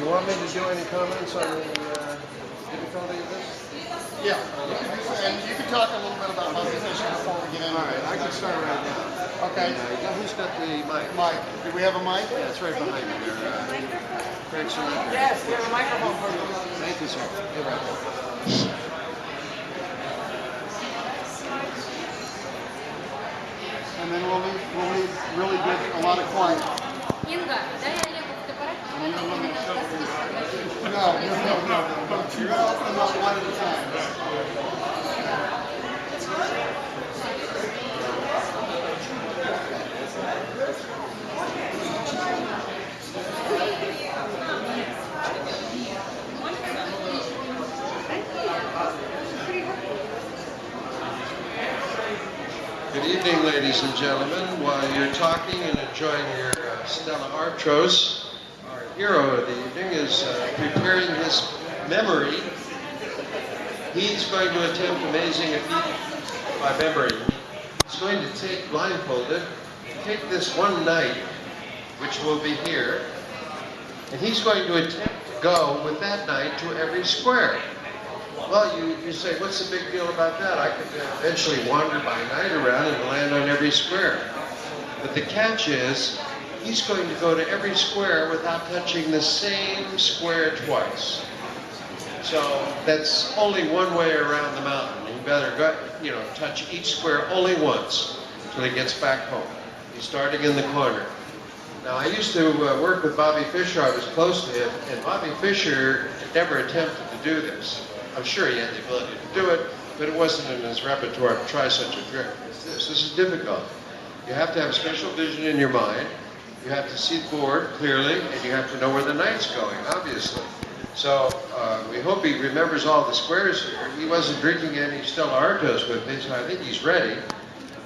you want me to do any comments on the difficulty of this? Yeah, and you can talk a little bit about competition before we get into it. All right, I can start right now. Okay. Who's got the mic? Mike, do we have a mic? Yeah, it's right behind you there. Craig, sir. Yes, we have a microphone for you. Thank you, sir. You're right. And then we'll need really good, a lot of quiet. No. You're going to open them up one at a time. Good evening, ladies and gentlemen. While you're talking and enjoying your Stella Artois, our hero of the evening is preparing his memory. He's going to attempt amazing feat by memory. He's going to take blindfolded, take this one knight, which will be here, and he's going to attempt to go with that knight to every square. Well, you say, what's the big deal about that? I could eventually wander by night around and land on every square. But the catch is, he's going to go to every square without touching the same square twice. So that's only one way around the mountain. You better go, touch each square only once till he gets back home. He's starting in the corner. Now, I used to work with Bobby Fischer. I was close to him, and Bobby Fischer never attempted to do this. I'm sure he had the ability to do it, but it wasn't in his repertoire to try such a trick as this. This is difficult. You have to have special vision in your mind. You have to see the board clearly, and you have to know where the knight's going, obviously. So we hope he remembers all the squares here. He wasn't drinking any Stella Artois with me, so I think he's ready.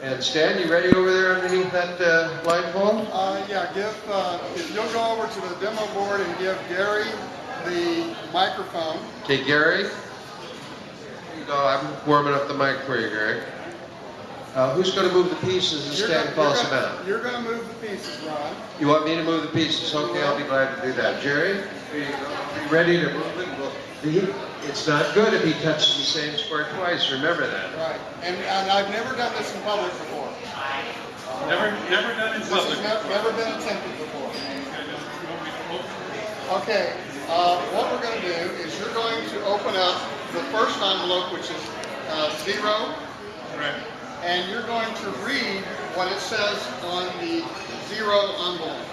And Stan, you ready over there underneath that blindfold? Yeah, if you'll go over to the demo board and give Gary the microphone. Okay, Gary. Here you go. I'm warming up the mic for you, Gary. Who's going to move the pieces as Stan calls them out? You're going to move the pieces, Ron. You want me to move the pieces? Okay, I'll be glad to do that. Jerry, here you go. Are you ready to move it? Well, it's not good if he touches the same square twice. Remember that. Right. And I've never done this in public before. Never done in public. This has never been attempted before. Okay. What we're going to do is you're going to open up the first envelope, which is 0. Correct. And you're going to read what it says on the 0 envelope.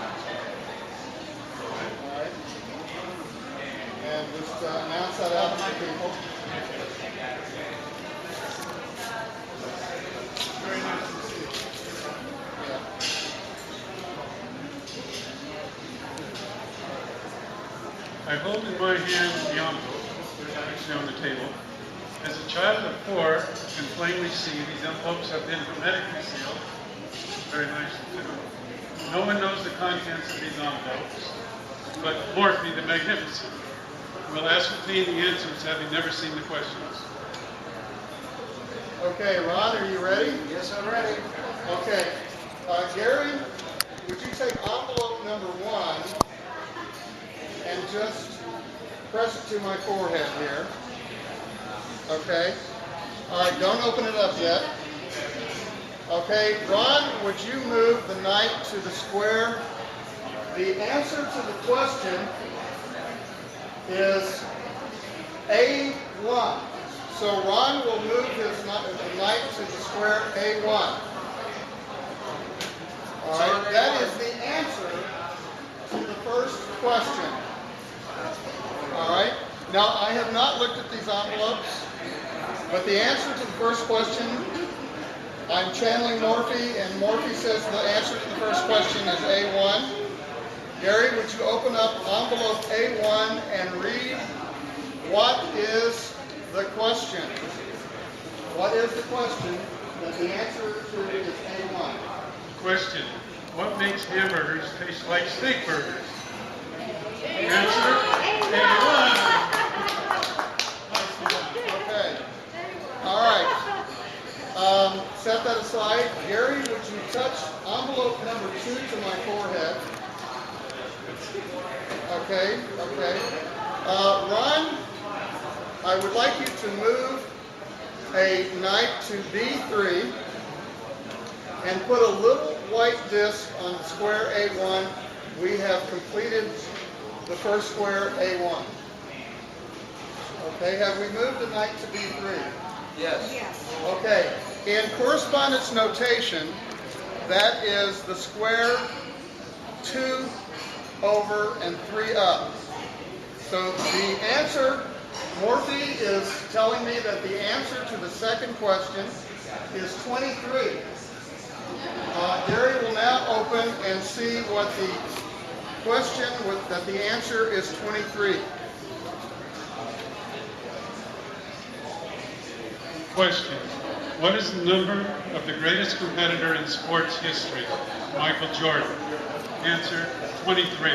All right. And just announce that out to the people. Very nice to see you. Yeah. I hold in my hand the envelope, actually on the table. As a child of 4, you can plainly see these envelopes have been hermetically sealed. Very nice too. No one knows the contents of these envelopes, but Morphy the Magnificent will ascertain the answers having never seen the questions. Okay, Ron, are you ready? Yes, I'm ready. Okay. Gary, would you take envelope number 1 and just press it to my forehead here? Okay. All right, don't open it up yet. Okay, Ron, would you move the knight to the square? The answer to the question is A1. So Ron will move his knight to the square A1. All right, that is the answer to the first question. All right. Now, I have not looked at these envelopes, but the answer to the first question, I'm channeling Morphy, and Morphy says the answer to the first question is A1. Gary, would you open up envelope A1 and read what is the question? What is the question that the answer to is A1? Question: what makes hamburgers taste like steak burgers? Answer: A1. Okay. All right. Set that aside. Gary, would you touch envelope number 2 to my forehead? Okay, okay. Ron, I would like you to move a knight to B3 and put a little white disc on the square A1. We have completed the first square A1. Okay, have we moved the knight to B3? Yes. Okay, in correspondence notation, that is the square 2 over and 3 up. So the answer, Morphy is telling me that the answer to the second question is 23. Gary will now open and see what the question, that the answer is 23. Question. What is the number of the greatest competitor in sports history? Michael Jordan. Answer, 23.